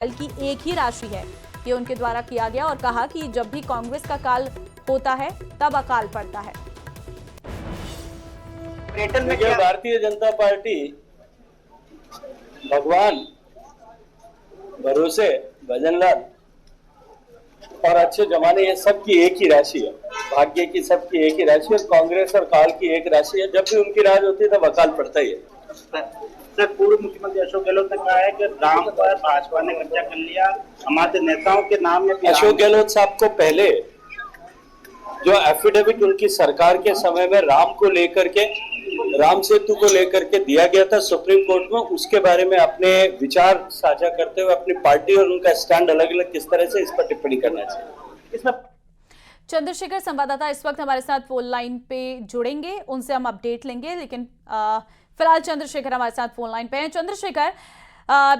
की एक ही राशि है, ये उनके द्वारा किया गया और कहा कि जब भी कांग्रेस का काल होता है तब अकाल पड़ता है। देखिए, भारतीय जनता पार्टी भगवान, भरोसे, भजनलाल और अच्छे जमाने, ये सबकी एक ही राशि है। भाग्य की सबकी एक ही राशि है। कांग्रेस और काल की एक राशि है। जब भी उनकी राज होती है तब अकाल पड़ता ही है। सर, पूर्व मुख्यमंत्री अशोक गहलोत ने कहा है कि राम पर भाजपा ने कब्जा कर लिया, हमारे नेताओं के नाम में। अशोक गहलोत साहब को पहले जो एफिडेविट उनकी सरकार के समय में राम को लेकर के, राम सेतु को लेकर के दिया गया था सुप्रीम कोर्ट में, उसके बारे में अपने विचार साझा करते हुए अपनी पार्टी और उनका स्टैंड अलग अलग किस तरह से इस पर टिप्पणी करना चाहिए। इसमें चंद्रशेखर संवाददाता इस वक्त हमारे साथ फोन लाइन पे जुड़ेंगे, उनसे हम अपडेट लेंगे, लेकिन फिलहाल चंद्रशेखर हमारे साथ फोन लाइन पे हैं। चंद्रशेखर,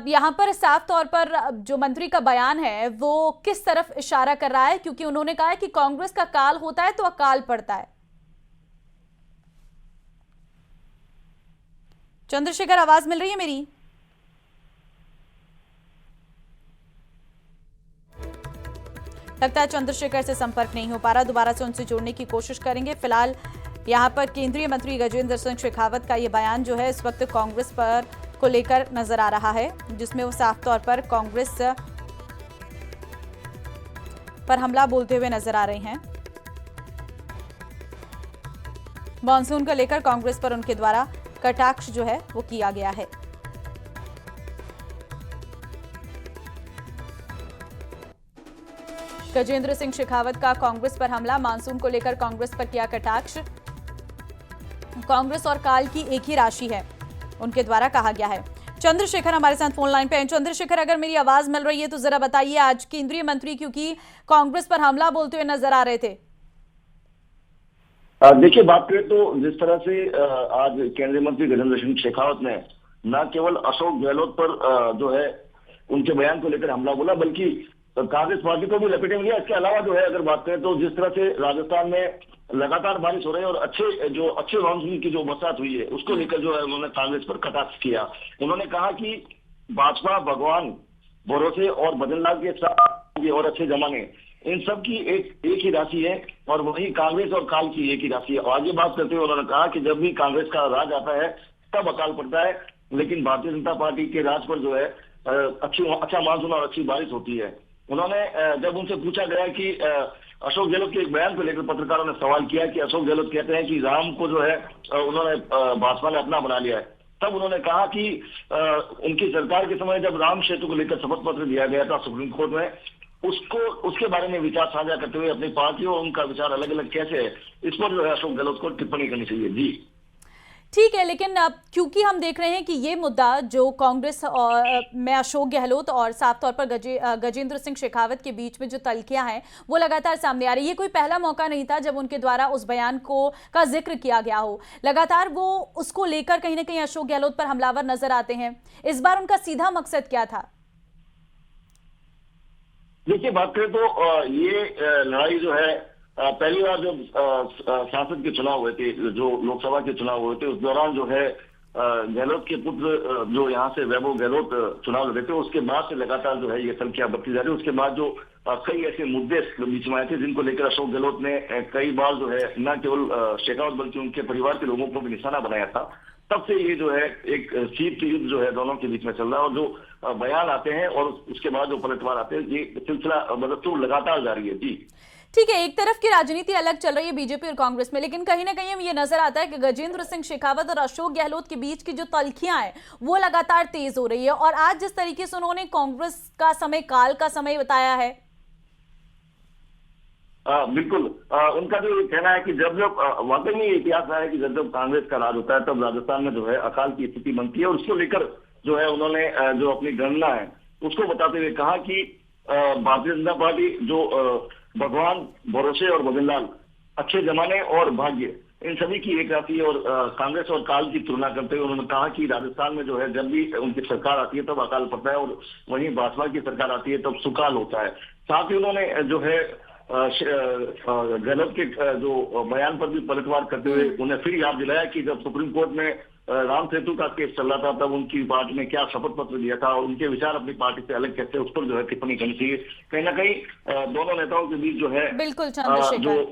यहाँ पर साफ तौर पर जो मंत्री का बयान है वो किस तरफ इशारा कर रहा है, क्योंकि उन्होंने कहा है कि कांग्रेस का काल होता है तो अकाल पड़ता है। चंद्रशेखर, आवाज मिल रही है मेरी? लगता है चंद्रशेखर से संपर्क नहीं हो पा रहा, दोबारा से उनसे जोड़ने की कोशिश करेंगे। फिलहाल यहाँ पर केंद्रीय मंत्री गजेंद्र सिंह शेखावत का ये बयान जो है इस वक्त कांग्रेस पर को लेकर नजर आ रहा है, जिसमें वो साफ तौर पर कांग्रेस पर हमला बोलते हुए नजर आ रहे हैं। मॉनसून को लेकर कांग्रेस पर उनके द्वारा कटाक्ष जो है वो किया गया है। गजेंद्र सिंह शेखावत का कांग्रेस पर हमला, मानसून को लेकर कांग्रेस पर किया कटाक्ष। कांग्रेस और काल की एक ही राशि है, उनके द्वारा कहा गया है। चंद्रशेखर हमारे साथ फोन लाइन पे हैं। चंद्रशेखर, अगर मेरी आवाज मिल रही है तो जरा बताइए, आज केंद्रीय मंत्री क्योंकि कांग्रेस पर हमला बोलते हुए नजर आ रहे थे। देखिए, बात करें तो जिस तरह से आज केंद्रीय मंत्री गजेंद्र सिंह शेखावत ने न केवल अशोक गहलोत पर जो है उनके बयान को लेकर हमला बोला, बल्कि कांग्रेस पार्टी को भी लपेटे में लिया। इसके अलावा जो है अगर बात करें तो जिस तरह से राजस्थान में लगातार बारिश हो रही है और अच्छे मानसून की जो बरसात हुई है उसको लेकर जो है उन्होंने कांग्रेस पर कटाक्ष किया। उन्होंने कहा कि भाजपा भगवान, भरोसे और बदललाल के साथ और अच्छे जमाने, इन सब की एक ही राशि है और वही कांग्रेस और काल की एक ही राशि है। और आगे बात करते हुए उन्होंने कहा कि जब भी कांग्रेस का राज आता है तब अकाल पड़ता है, लेकिन भारतीय जनता पार्टी के राज पर जो है अच्छा मानसून और अच्छी बारिश होती है। उन्होंने जब उनसे पूछा गया कि अशोक गहलोत के एक बयान को लेकर पत्रकारों ने सवाल किया कि अशोक गहलोत कहते हैं कि राम को जो है उन्होंने भाजपा ने अपना बना लिया है, तब उन्होंने कहा कि उनकी सरकार के समय जब राम सेतु को लेकर शपथ पत्र दिया गया था सुप्रीम कोर्ट में, उसके बारे में विचार साझा करते हुए अपनी पार्टी और उनका विचार अलग अलग कैसे है, इस पर जो है अशोक गहलोत को टिप्पणी करनी चाहिए। जी ठीक है, लेकिन अब क्योंकि हम देख रहे हैं कि ये मुद्दा जो कांग्रेस में अशोक गहलोत और साफ तौर पर गजेंद्र सिंह शेखावत के बीच में जो तल्खियां हैं वो लगातार सामने आ रही है। ये कोई पहला मौका नहीं था जब उनके द्वारा उस बयान का जिक्र किया गया हो। लगातार वो उसको लेकर कहीं ना कहीं अशोक गहलोत पर हमलावर नजर आते हैं। इस बार उनका सीधा मकसद क्या था? देखिए, बात करें तो ये लड़ाई जो है पहली बार जब सांसद के चुनाव हुए थे, जो लोकसभा के चुनाव हुए थे, उस दौरान जो है गहलोत के पुत्र जो यहाँ से वैभव गहलोत चुनाव लड़े थे, उसके बाद से लगातार जो है ये तल्खियां बढ़ती जा रही है। उसके बाद जो कई ऐसे मुद्दे बीच में आए थे जिनको लेकर अशोक गहलोत ने कई बार जो है न केवल शेखावत बल्कि उनके परिवार के लोगों को भी निशाना बनाया था। तब से ये जो है एक शीत युद्ध जो है दोनों के बीच में चल रहा है और जो बयान आते हैं और उसके बाद जो पलटवार आते हैं, ये सिलसिला मतलब तो लगातार जारी है। जी ठीक है, एक तरफ की राजनीति अलग चल रही है बीजेपी और कांग्रेस में, लेकिन कहीं ना कहीं ये नजर आता है कि गजेंद्र सिंह शेखावत और अशोक गहलोत के बीच की जो तल्खियां हैं वो लगातार तेज हो रही है। और आज जिस तरीके से उन्होंने कांग्रेस का समय काल का समय बताया है, बिल्कुल उनका जो ये कहना है कि जब वाकई में इतिहास रहा है कि जब कांग्रेस का राज होता है तब राजस्थान में जो है अकाल की स्थिति बनती है। और उसको लेकर जो है उन्होंने जो अपनी गणना है उसको बताते हुए कहा कि भारतीय जनता पार्टी जो भगवान, भरोसे और बदललाल, अच्छे जमाने और भाग्य, इन सभी की एक राशि है। और कांग्रेस और काल की तुलना करते हुए उन्होंने कहा कि राजस्थान में जो है जब भी उनकी सरकार आती है तब अकाल पड़ता है और वहीं भाजपा की सरकार आती है तब सुकाल होता है। साथ ही उन्होंने जो है गहलोत के जो बयान पर भी पलटवार करते हुए उन्हें फिर याद दिलाया कि जब सुप्रीम कोर्ट में राम सेतु का केस चल रहा था, तब उनकी पार्टी ने क्या शपथ पत्र दिया था, उनके विचार अपनी पार्टी से अलग कैसे, उस पर जो है टिप्पणी करनी चाहिए। कहीं ना कहीं दोनों नेताओं के बीच जो है बिल्कुल चंद्रशेखर। जो